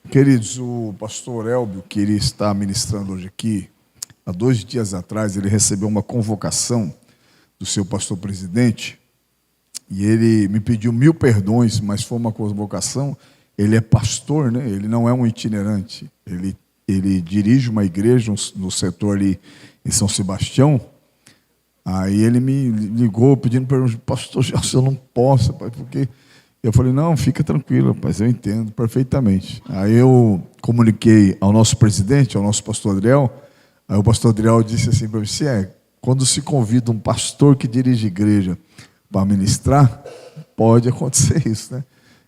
Queridos, o pastor Elbio, que ele está ministrando hoje aqui, há 2 dias atrás, ele recebeu uma convocação do seu pastor presidente, e ele me pediu 1000 perdões, mas foi uma convocação. Ele é pastor, né? Ele não é um itinerante, ele dirige uma igreja no setor ali em São Sebastião. Aí ele me ligou pedindo perdão, pastor, eu não posso, pai, porque... Eu falei, não, fica tranquilo, rapaz, eu entendo perfeitamente. Aí eu comuniquei ao nosso presidente, ao nosso pastor Adriel. Aí o pastor Adriel disse assim para mim, quando se convida um pastor que dirige igreja para ministrar, pode acontecer isso, né?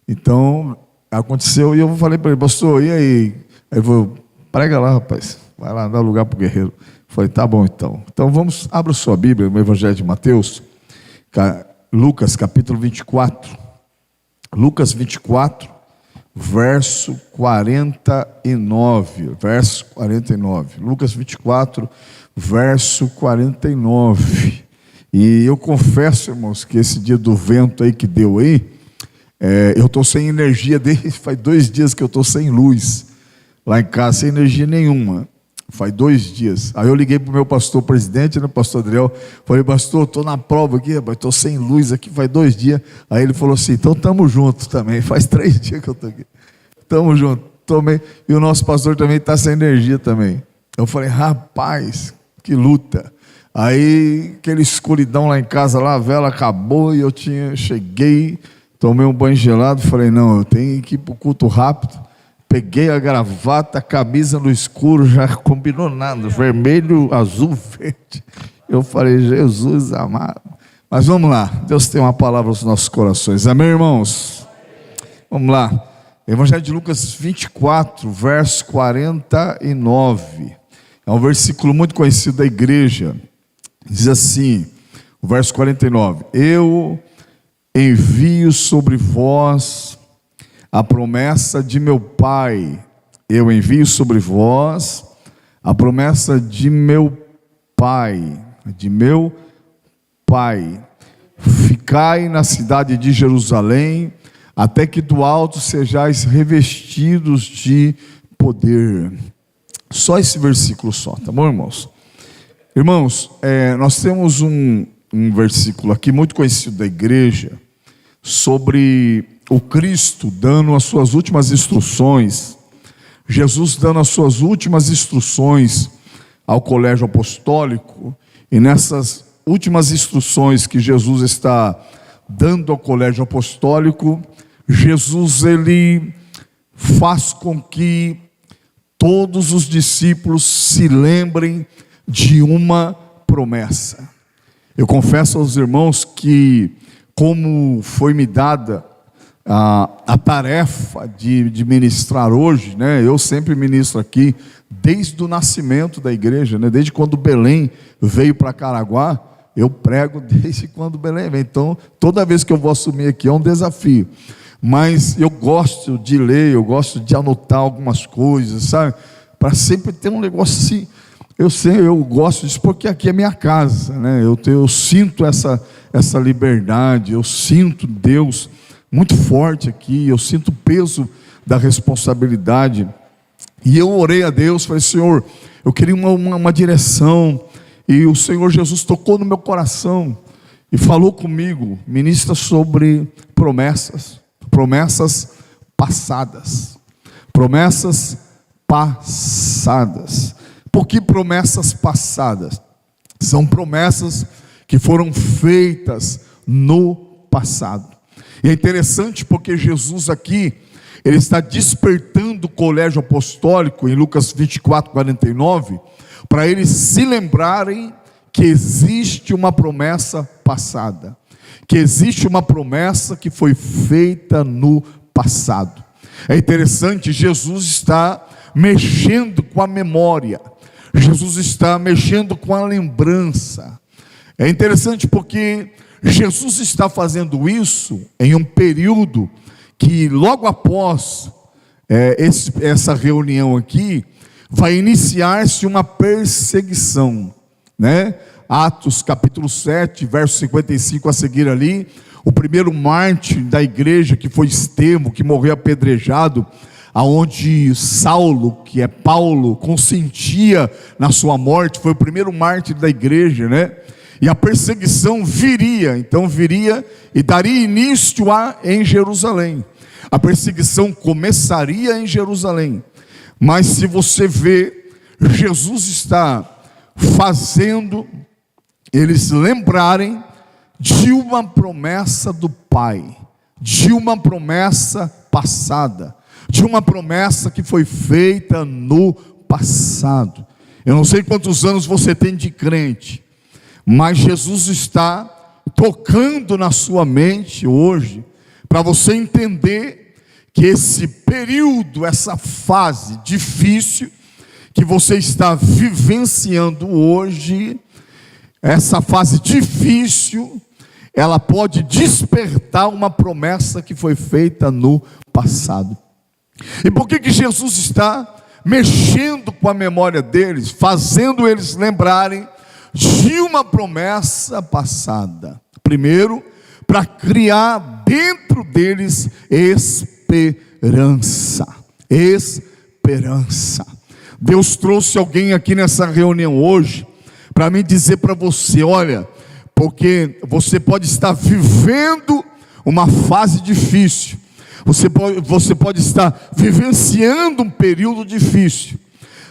Então, aconteceu, e eu falei para ele, pastor, e aí? Aí ele falou, prega lá, rapaz, vai lá, dá lugar para o guerreiro. Eu falei, tá bom então. Então vamos, abra sua Bíblia, no Evangelho de Mateus, Lucas capítulo 24. Lucas 24, verso 49. Verso 49. Lucas 24, verso 49. E eu confesso, irmãos, que esse dia do vento aí que deu aí, eu estou sem energia desde faz 2 dias que eu estou sem luz lá em casa, sem energia nenhuma. Faz 2 dias. Aí eu liguei para o meu pastor presidente, né, pastor Adriel. Falei, pastor, estou na prova aqui, estou sem luz aqui, faz 2 dias. Aí ele falou assim, então estamos juntos também. Faz 3 dias que eu estou aqui. Estamos juntos. E o nosso pastor também está sem energia também. Eu falei, rapaz, que luta. Aí, aquela escuridão lá em casa, lá, a vela acabou e eu cheguei, tomei um banho gelado. Falei, não, eu tenho que ir para o culto rápido. Peguei a gravata, a camisa no escuro, já combinou nada, vermelho, azul, verde. Eu falei, Jesus amado. Mas vamos lá, Deus tem uma palavra nos nossos corações. Amém, irmãos? Vamos lá. Evangelho de Lucas 24, verso 49. É um versículo muito conhecido da igreja. Diz assim, o verso 49. Eu envio sobre vós a promessa de meu Pai. Eu envio sobre vós a promessa de meu Pai. De meu Pai. Ficai na cidade de Jerusalém, até que do alto sejais revestidos de poder. Só esse versículo só, tá bom, irmãos? Irmãos, nós temos um versículo aqui muito conhecido da igreja, sobre o Cristo dando as suas últimas instruções, Jesus dando as suas últimas instruções ao colégio apostólico. E nessas últimas instruções que Jesus está dando ao colégio apostólico, Jesus ele faz com que todos os discípulos se lembrem de uma promessa. Eu confesso aos irmãos que, como foi me dada a tarefa de ministrar hoje, né? Eu sempre ministro aqui desde o nascimento da igreja, né? Desde quando Belém veio para Caraguá, eu prego desde quando Belém veio. Então, toda vez que eu vou assumir aqui é um desafio. Mas eu gosto de ler, eu gosto de anotar algumas coisas, sabe? Para sempre ter um negócio assim. Eu gosto disso porque aqui é minha casa, né? Eu sinto essa liberdade, eu sinto Deus muito forte aqui, eu sinto o peso da responsabilidade. E eu orei a Deus, falei, Senhor, eu queria uma direção, e o Senhor Jesus tocou no meu coração e falou comigo, ministra sobre promessas passadas. Promessas passadas. Por que promessas passadas? São promessas que foram feitas no passado. E é interessante porque Jesus aqui, ele está despertando o colégio apostólico em Lucas 24, 49, para eles se lembrarem que existe uma promessa passada, que existe uma promessa que foi feita no passado. É interessante, Jesus está mexendo com a memória, Jesus está mexendo com a lembrança. É interessante porque Jesus está fazendo isso em um período que logo após essa reunião aqui, vai iniciar-se uma perseguição, né? Atos capítulo 7, verso 55 a seguir ali, o primeiro mártir da igreja, que foi Estevão, que morreu apedrejado, aonde Saulo, que é Paulo, consentia na sua morte, foi o primeiro mártir da igreja, né? E a perseguição viria e daria início em Jerusalém. A perseguição começaria em Jerusalém. Mas se você vê, Jesus está fazendo eles lembrarem de uma promessa do Pai, de uma promessa passada, de uma promessa que foi feita no passado. Eu não sei quantos anos você tem de crente, mas Jesus está tocando na sua mente hoje, para você entender que esse período, essa fase difícil que você está vivenciando hoje, essa fase difícil, ela pode despertar uma promessa que foi feita no passado. E por que Jesus está mexendo com a memória deles, fazendo eles lembrarem de uma promessa passada? Primeiro, para criar dentro deles esperança. Esperança. Deus trouxe alguém aqui nessa reunião hoje para me dizer para você: olha, porque você pode estar vivendo uma fase difícil, você pode estar vivenciando um período difícil,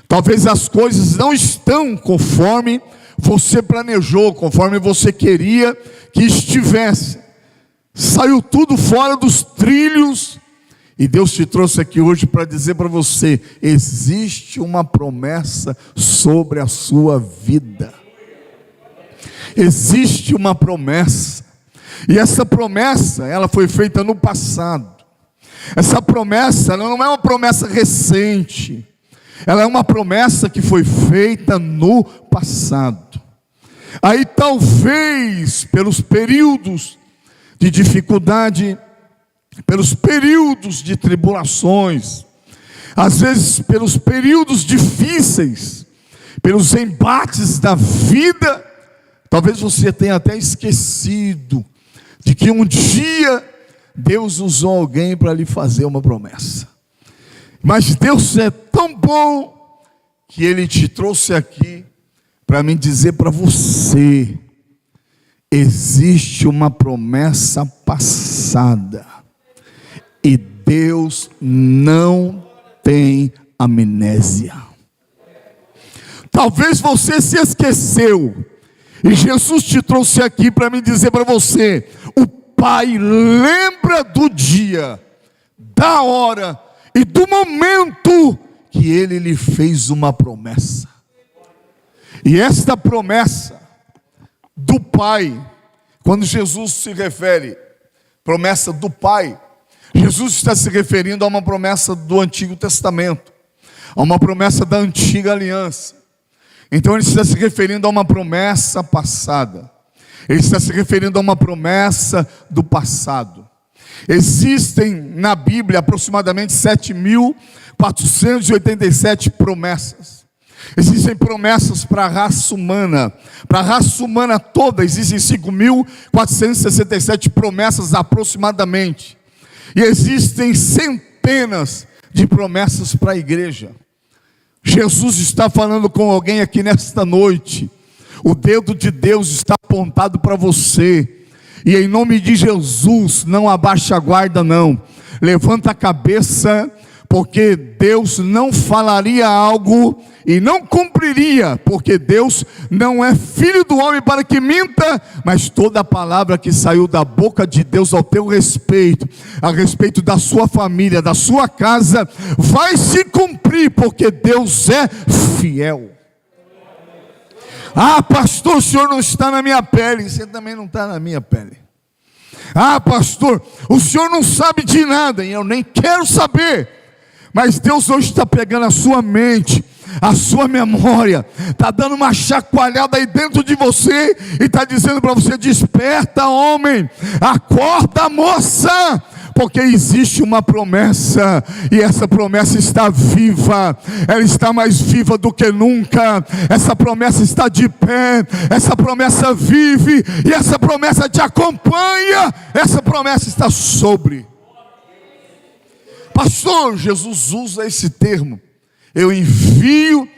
talvez as coisas não estão conforme você planejou, conforme você queria que estivesse, saiu tudo fora dos trilhos, e Deus te trouxe aqui hoje para dizer para você: existe uma promessa sobre a sua vida. Existe uma promessa, e essa promessa, ela foi feita no passado. Essa promessa, ela não é uma promessa recente, ela é uma promessa que foi feita no passado. Aí talvez, pelos períodos de dificuldade, pelos períodos de tribulações, às vezes pelos períodos difíceis, pelos embates da vida, talvez você tenha até esquecido de que um dia Deus usou alguém para lhe fazer uma promessa. Mas Deus é tão bom que Ele te trouxe aqui para me dizer para você: existe uma promessa passada, e Deus não tem amnésia. Talvez você se esqueceu, e Jesus te trouxe aqui para me dizer para você: o Pai lembra do dia, da hora e do momento que Ele lhe fez uma promessa. E esta promessa do Pai, quando Jesus se refere promessa do Pai, Jesus está se referindo a uma promessa do Antigo Testamento, a uma promessa da antiga aliança. Então Ele está se referindo a uma promessa passada, Ele está se referindo a uma promessa do passado. Existem na Bíblia aproximadamente 7.487 promessas. Existem promessas para a raça humana toda. Existem 5.467 promessas aproximadamente, e existem centenas de promessas para a igreja. Jesus está falando com alguém aqui nesta noite. O dedo de Deus está apontado para você, e em nome de Jesus, não abaixa a guarda não, levanta a cabeça, porque Deus não falaria algo e não cumpriria, porque Deus não é filho do homem para que minta, mas toda a palavra que saiu da boca de Deus ao teu respeito, a respeito da sua família, da sua casa, vai se cumprir, porque Deus é fiel. Ah, pastor, o senhor não está na minha pele. Você também não está na minha pele. Ah, pastor, o senhor não sabe de nada, e eu nem quero saber. Mas Deus hoje está pegando a sua mente, a sua memória, está dando uma chacoalhada aí dentro de você, e está dizendo para você: desperta, homem, acorda, moça, porque existe uma promessa, e essa promessa está viva, ela está mais viva do que nunca. Essa promessa está de pé, essa promessa vive, e essa promessa te acompanha, essa promessa está sobre Pastor, Jesus usa esse termo. Eu envio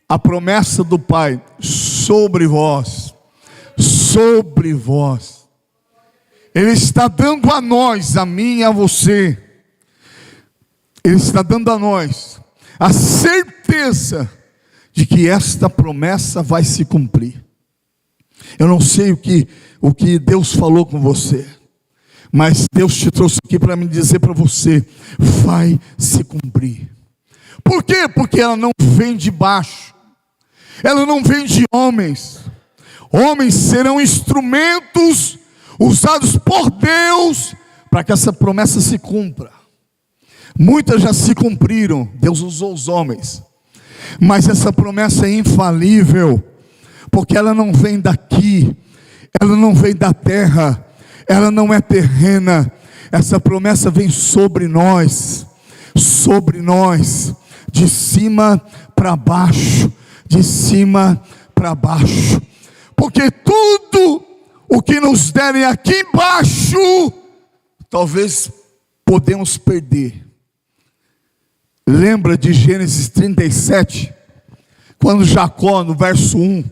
a promessa do Pai sobre vós. Sobre vós. Ele está dando a nós, a mim e a você. Ele está dando a nós a certeza de que esta promessa vai se cumprir. Eu não sei o que Deus falou com você, mas Deus te trouxe aqui para me dizer para você: vai se cumprir. Por quê? Porque ela não vem de baixo, ela não vem de homens. Homens serão instrumentos usados por Deus para que essa promessa se cumpra. Muitas já se cumpriram, Deus usou os homens, mas essa promessa é infalível, porque ela não vem daqui, ela não vem da terra, ela não é terrena. Essa promessa vem sobre nós, de cima para baixo, de cima para baixo, porque tudo o que nos derem aqui embaixo, talvez podemos perder. Lembra de Gênesis 37, quando Jacó, no verso 1,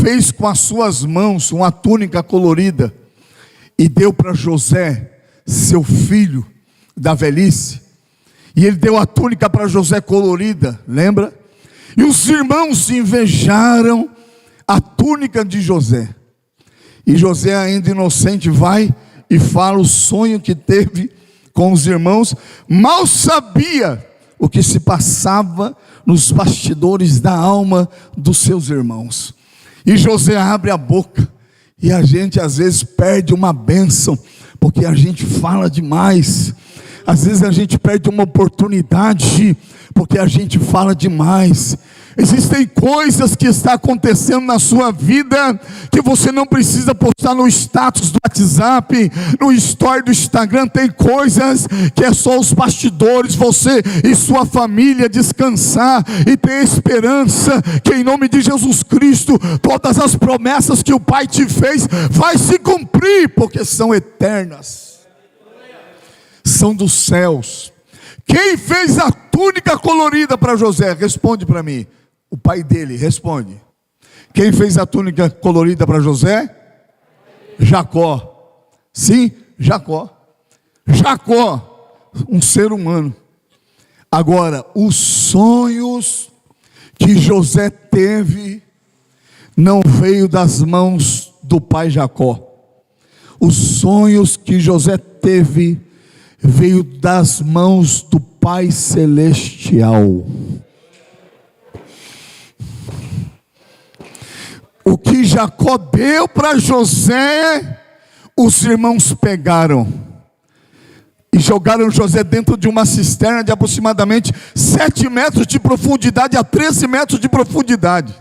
fez com as suas mãos uma túnica colorida e deu para José, seu filho da velhice, e ele deu a túnica para José colorida, lembra? E os irmãos invejaram a túnica de José, e José, ainda inocente, vai e fala o sonho que teve com os irmãos. Mal sabia o que se passava nos bastidores da alma dos seus irmãos. E José abre a boca, e a gente às vezes perde uma bênção, porque a gente fala demais. Às vezes a gente perde uma oportunidade, porque a gente fala demais. Existem coisas que estão acontecendo na sua vida, que você não precisa postar no status do WhatsApp, no story do Instagram. Tem coisas que é só os bastidores, você e sua família descansar e ter esperança, que em nome de Jesus Cristo, todas as promessas que o Pai te fez, vai se cumprir, porque são eternas, são dos céus. Quem fez a túnica colorida para José? Responde para mim. O pai dele, responde. Quem fez a túnica colorida para José? Jacó. Sim, Jacó. Jacó, um ser humano. Agora, os sonhos que José teve não veio das mãos do pai Jacó. Os sonhos que José teve veio das mãos do Pai Celestial. O que Jacó deu para José, os irmãos pegaram e jogaram José dentro de uma cisterna de aproximadamente 7 metros de profundidade a 13 metros de profundidade.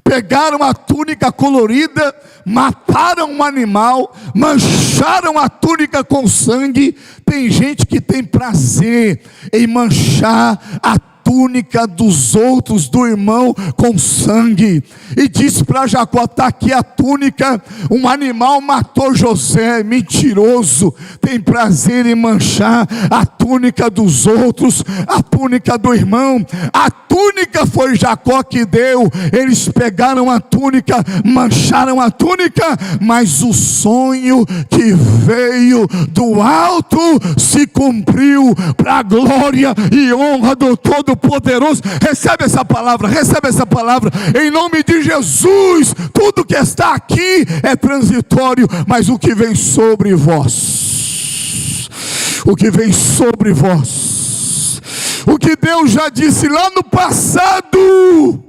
Pegaram a túnica colorida, mataram um animal, mancharam a túnica com sangue. Tem gente que tem prazer em manchar a túnica dos outros, do irmão, com sangue. E disse para Jacó: está aqui a túnica, um animal matou José. Mentiroso, tem prazer em manchar a túnica dos outros, a túnica do irmão. A túnica foi Jacó que deu. Eles pegaram a túnica, mancharam a túnica, mas o sonho que veio do alto se cumpriu para a glória e honra do Todo-Poderoso. Recebe essa palavra, em nome de Jesus. Tudo que está aqui é transitório, mas o que vem sobre vós, o que vem sobre vós, o que Deus já disse lá no passado,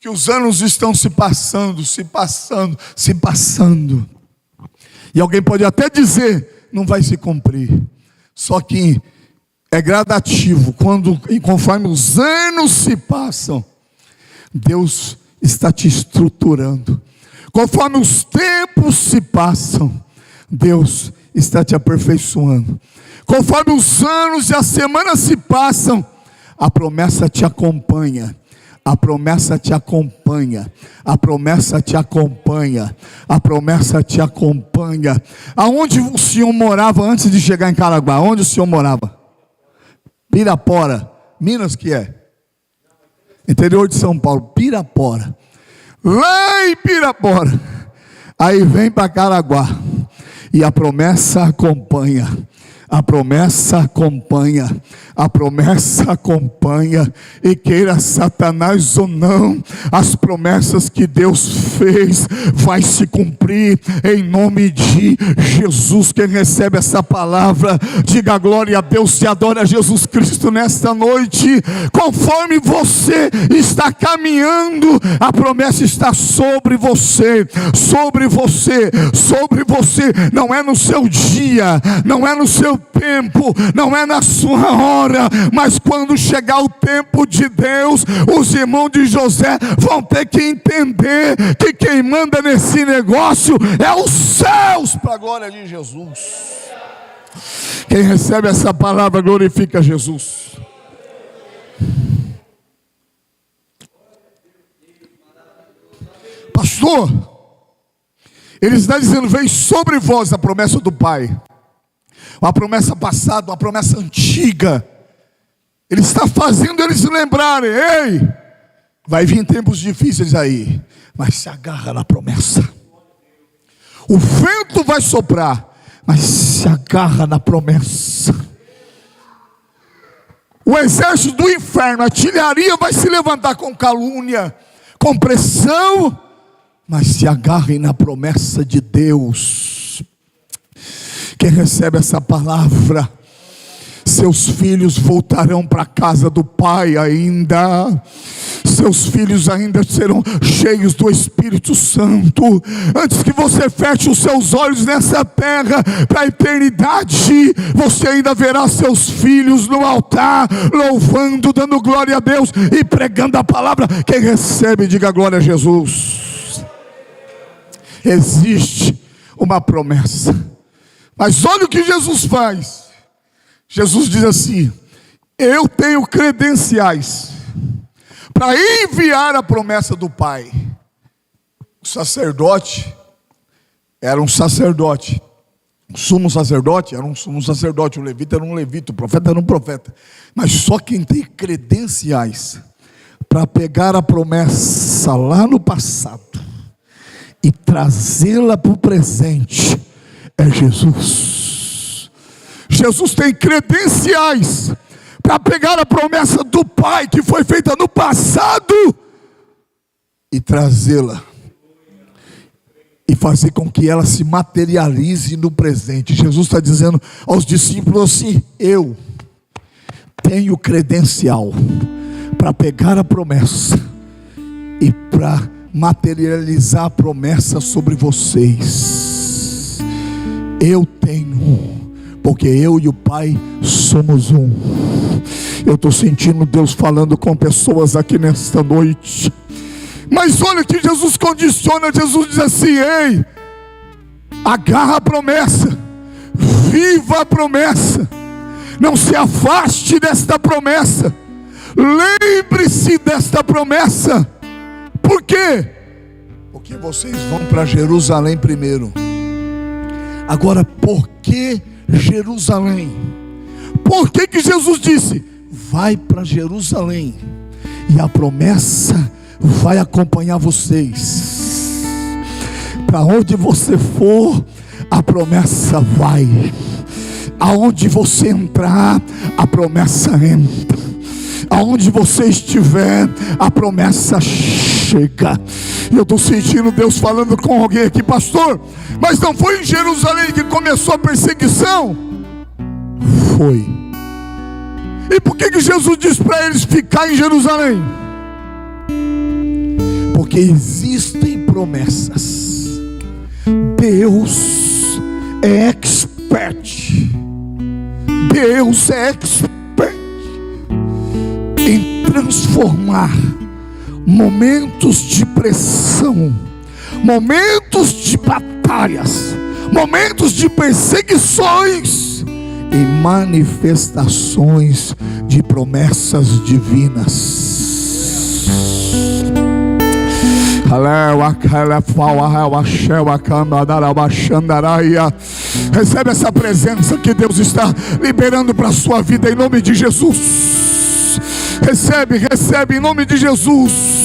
que os anos estão se passando, e alguém pode até dizer, não vai se cumprir, só que é gradativo. Conforme os anos se passam, Deus está te estruturando. Conforme os tempos se passam, Deus está te aperfeiçoando. Conforme os anos e as semanas se passam, a promessa te acompanha. A promessa te acompanha, a promessa te acompanha, a promessa te acompanha. Aonde o senhor morava antes de chegar em Caraguá? Onde o senhor morava? Pirapora, Minas que é? Interior de São Paulo, Pirapora. Lá em Pirapora. Aí vem para Caraguá. E a promessa acompanha. A promessa acompanha, a promessa acompanha, e queira Satanás ou não, as promessas que Deus fez vai se cumprir em nome de Jesus. Quem recebe essa palavra, diga glória a Deus, se adora a Jesus Cristo nesta noite. Conforme você está caminhando, a promessa está sobre você, sobre você, sobre você. Não é no seu dia, não é no seu tempo, não é na sua hora, mas quando chegar o tempo de Deus, os irmãos de José vão ter que entender que quem manda nesse negócio é os céus, para a glória de Jesus. Quem recebe essa palavra glorifica Jesus. Pastor, ele está dizendo: veio sobre vós a promessa do Pai. Uma promessa passada, uma promessa antiga. Ele está fazendo eles se lembrarem: ei, vai vir tempos difíceis aí, mas se agarra na promessa. O vento vai soprar, mas se agarra na promessa. O exército do inferno, a artilharia vai se levantar com calúnia, com pressão, mas se agarrem na promessa de Deus. Quem recebe essa palavra, seus filhos voltarão para a casa do Pai ainda. Seus filhos ainda serão cheios do Espírito Santo. Antes que você feche os seus olhos nessa terra para a eternidade, você ainda verá seus filhos no altar, louvando, dando glória a Deus e pregando a palavra. Quem recebe, diga glória a Jesus. Existe uma promessa. Mas olha o que Jesus faz. Jesus diz assim: eu tenho credenciais para enviar a promessa do Pai. O sacerdote era um sacerdote, o sumo sacerdote era um sumo sacerdote, o levita era um levita, o profeta era um profeta. Mas só quem tem credenciais para pegar a promessa lá no passado e trazê-la para o presente é Jesus. Jesus tem credenciais para pegar a promessa do Pai que foi feita no passado e trazê-la e fazer com que ela se materialize no presente. Jesus está dizendo aos discípulos assim: eu tenho credencial para pegar a promessa e para materializar a promessa sobre vocês. Eu tenho, porque eu e o Pai somos um. Eu estou sentindo Deus falando com pessoas aqui nesta noite. Mas olha que Jesus condiciona. Jesus diz assim: ei, agarra a promessa, viva a promessa, não se afaste desta promessa, lembre-se desta promessa. Por quê? Porque vocês vão para Jerusalém primeiro. Agora, por que Jerusalém? Por que que Jesus disse: vai para Jerusalém, e a promessa vai acompanhar vocês? Para onde você for, a promessa vai. Aonde você entrar, a promessa entra. Aonde você estiver, a promessa chega. E eu estou sentindo Deus falando com alguém aqui: pastor, mas não foi em Jerusalém que começou a perseguição? Foi. E por que que Jesus disse para eles ficar em Jerusalém? Porque existem promessas. Deus é expert. Deus é expert em transformar momentos de pressão, momentos de batalhas, momentos de perseguições, em manifestações de promessas divinas. Recebe essa presença que Deus está liberando para a sua vida em nome de Jesus. Recebe em nome de Jesus.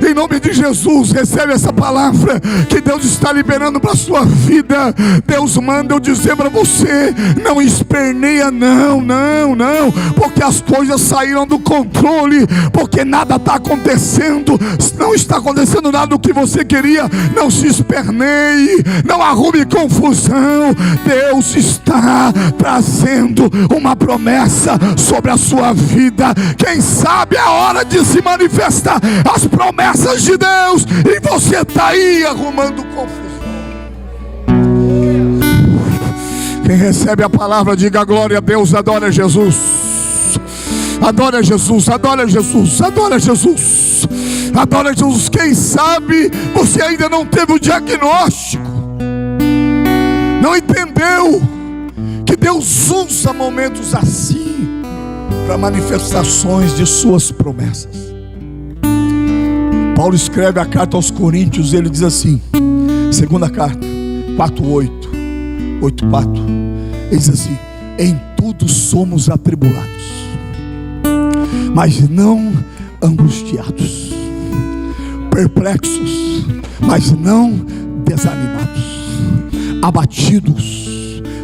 Em nome de Jesus, recebe essa palavra que Deus está liberando para a sua vida. Deus manda eu dizer para você: não esperneia, não, porque as coisas saíram do controle, porque nada está acontecendo, não está acontecendo nada do que você queria. Não se esperneie, não arrume confusão. Deus está trazendo uma promessa sobre a sua vida. Quem sabe é a hora de se manifestar as promessas de Deus, e você está aí arrumando confusão. Quem recebe a palavra, diga glória a Deus. Adora Jesus, adora Jesus, adora Jesus, adora Jesus, adora Jesus. Quem sabe você ainda não teve o diagnóstico, não entendeu que Deus usa momentos assim para manifestações de suas promessas. Paulo escreve a carta aos Coríntios, ele diz assim, segunda carta 4:8, 8:4, ele diz assim: em tudo somos atribulados, mas não angustiados, perplexos, mas não desanimados, abatidos.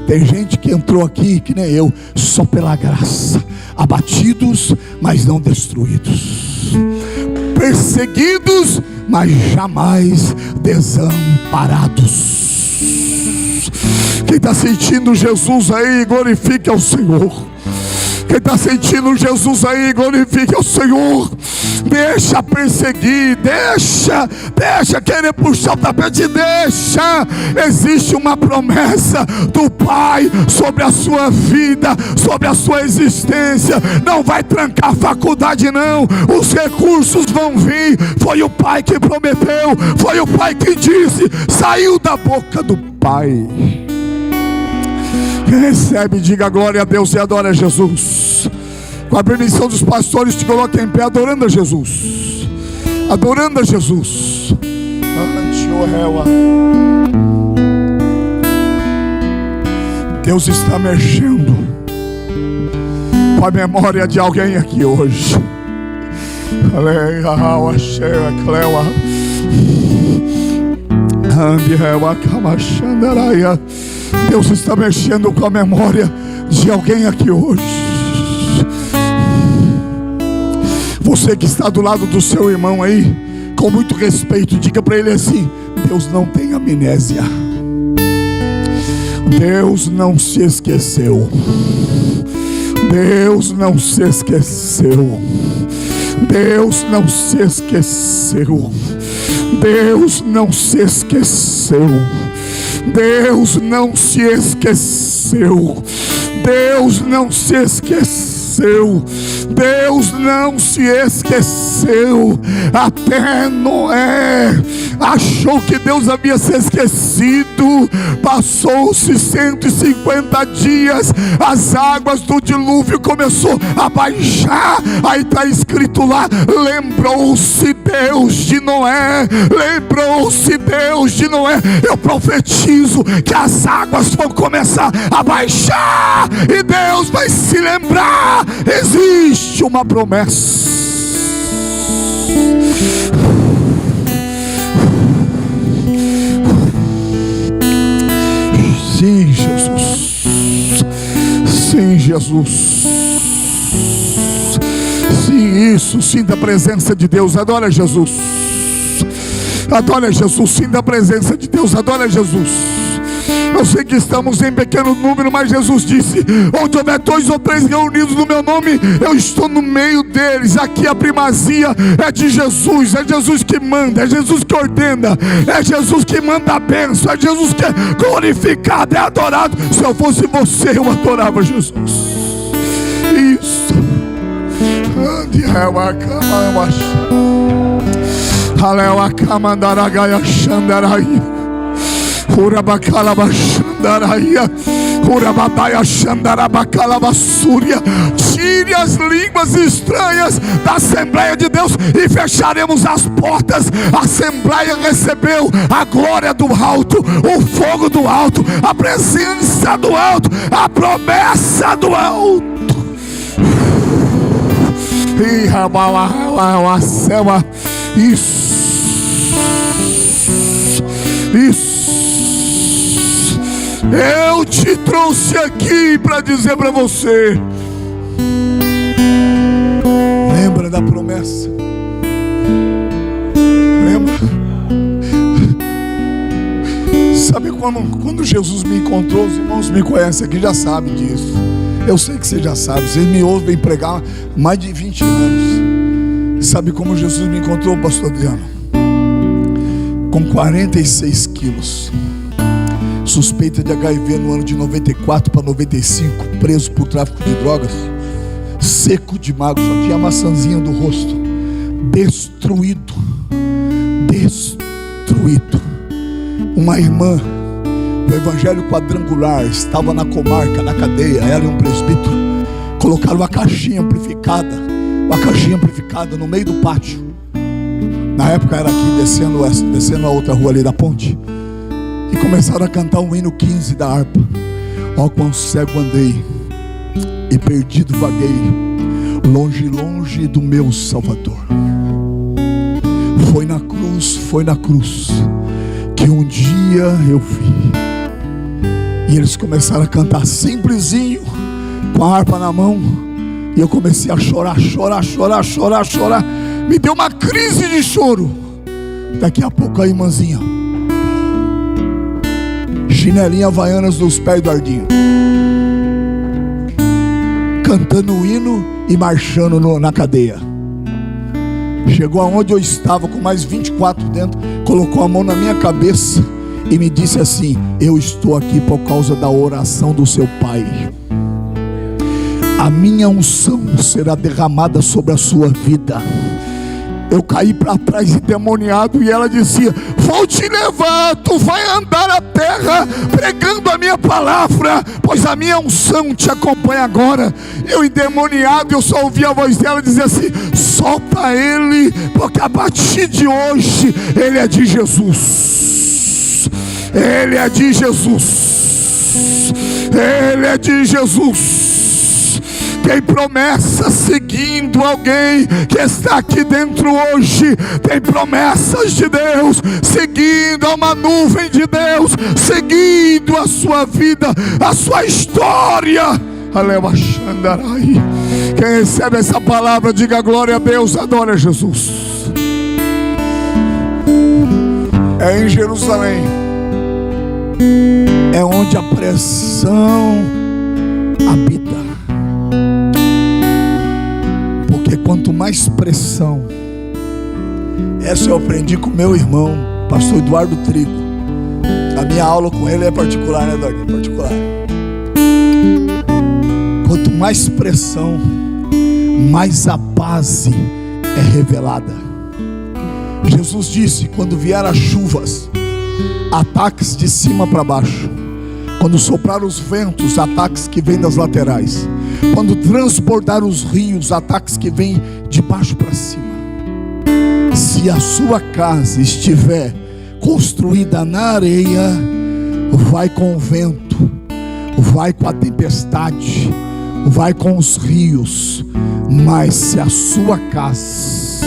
Tem gente que entrou aqui que nem eu, só pela graça, abatidos, mas não destruídos, perseguidos, mas jamais desamparados. Quem está sentindo Jesus aí, glorifique ao Senhor. Quem está sentindo Jesus aí, glorifique ao Senhor. Deixa perseguir, deixa querer puxar o tapete, deixa. Existe uma promessa do Pai sobre a sua vida, sobre a sua existência. Não vai trancar a faculdade não, os recursos vão vir. Foi o Pai que prometeu, foi o Pai que disse, saiu da boca do Pai. Quem recebe, diga glória a Deus e adora Jesus. Com a permissão dos pastores, te coloque em pé, adorando a Jesus, adorando a Jesus. Deus está mexendo com a memória de alguém aqui hoje. Deus está mexendo com a memória de alguém aqui hoje. Você que está do lado do seu irmão aí, com muito respeito, diga para ele assim: Deus não tem amnésia, Deus não se esqueceu, Deus não se esqueceu, Deus não se esqueceu, Deus não se esqueceu, Deus não se esqueceu, Deus não se esqueceu, Deus não se esqueceu. Até Noé achou que Deus havia se esquecido. Passou-se 150 dias, as águas do dilúvio começou a baixar. Aí está escrito lá: lembrou-se Deus de Noé, lembrou-se Deus de Noé. Eu profetizo que as águas vão começar a baixar e Deus vai se lembrar. Existe uma promessa. Sim, Jesus. Sim, Jesus. Sim, isso. Sim, da presença de Deus. Adora Jesus. Adora Jesus. Sim, da presença de Deus. Adora Jesus. Eu sei que estamos em pequeno número, mas Jesus disse: onde houver 2 ou 3 reunidos no meu nome, eu estou no meio deles. Aqui a primazia é de Jesus. É Jesus que manda, é Jesus que ordena, é Jesus que manda a bênção, é Jesus que é glorificado, é adorado. Se eu fosse você, eu adorava Jesus. Isso. Tire as línguas estranhas da Assembleia de Deus e fecharemos as portas. A Assembleia recebeu a glória do alto, o fogo do alto, a presença do alto, a promessa do alto. Isso. Eu te trouxe aqui para dizer para você: lembra da promessa? Lembra? Sabe quando Jesus me encontrou? Os irmãos me conhecem aqui, já sabem disso. Eu sei que você já sabe. Vocês me ouvem pregar há mais de 20 anos. Sabe como Jesus me encontrou, pastor Adriano? Com 46 quilos, suspeita de HIV no ano de 94 para 95, preso por tráfico de drogas, seco de magro, só tinha a maçãzinha do rosto, destruído. Uma irmã do Evangelho Quadrangular estava na comarca, na cadeia, ela e um presbítero colocaram uma caixinha amplificada no meio do pátio. Na época era aqui, descendo a outra rua ali da ponte, e começaram a cantar o hino 15 da harpa. Ó quão cego andei e perdido vaguei, longe, longe do meu Salvador. Foi na cruz que um dia eu vi. E eles começaram a cantar simplesinho, com a harpa na mão, e eu comecei a chorar. Me deu uma crise de choro. Daqui a pouco a irmãzinha, chinelinha havaianas nos pés do Ardinho, cantando o hino e marchando na cadeia. Chegou aonde eu estava com mais 24 dentro, colocou a mão na minha cabeça e me disse assim: eu estou aqui por causa da oração do seu pai. A minha unção será derramada sobre a sua vida. Eu caí para trás endemoniado e ela dizia: vou te levar, tu vai andar a terra pregando a minha palavra, pois a minha unção te acompanha agora. Eu endemoniado, eu só ouvi a voz dela dizer assim: solta ele, porque a partir de hoje ele é de Jesus. Ele é de Jesus. Ele é de Jesus. Tem promessa seguindo alguém que está aqui dentro hoje. Tem promessas de Deus seguindo, uma nuvem de Deus seguindo a sua vida, a sua história. Quem recebe essa palavra, diga glória a Deus, adora Jesus. É em Jerusalém, é onde a pressão habita. Porque quanto mais pressão, essa eu aprendi com meu irmão, pastor Eduardo Trigo. A minha aula com ele é particular, né, Eduardo? Particular. Quanto mais pressão, mais a base é revelada. Jesus disse: quando vier as chuvas, ataques de cima para baixo. Quando soprar os ventos, ataques que vêm das laterais. Quando transbordar os rios, ataques que vêm de baixo para cima. Se a sua casa estiver construída na areia, vai com o vento, vai com a tempestade, vai com os rios. Mas se a sua casa,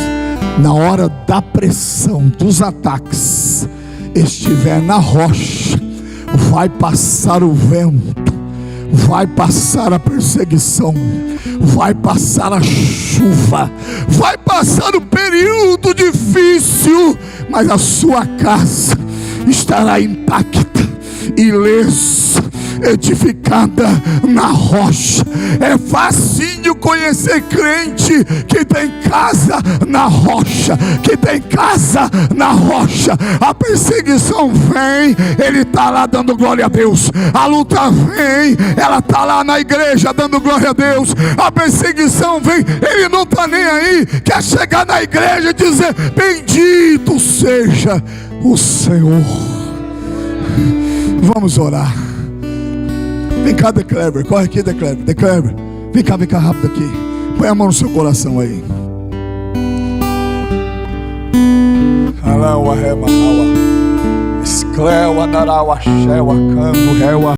na hora da pressão, dos ataques, estiver na rocha, vai passar o vento, vai passar a perseguição, vai passar a chuva, vai passar o período difícil, mas a sua casa estará intacta, ilesa, edificada na rocha. É facinho conhecer crente que tem casa na rocha, que tem casa na rocha. A perseguição vem, ele está lá dando glória a Deus. A luta vem, ela está lá na igreja dando glória a Deus. A perseguição vem, ele não está nem aí, quer chegar na igreja e dizer: bendito seja o Senhor. Vamos orar. Vem cá, De Kleber, corre aqui, De Kleber. Vem cá rápido aqui. Põe a mão no seu coração aí. Alaua, rema, aua. Escleu, anaraua, shewa, cando, rewa.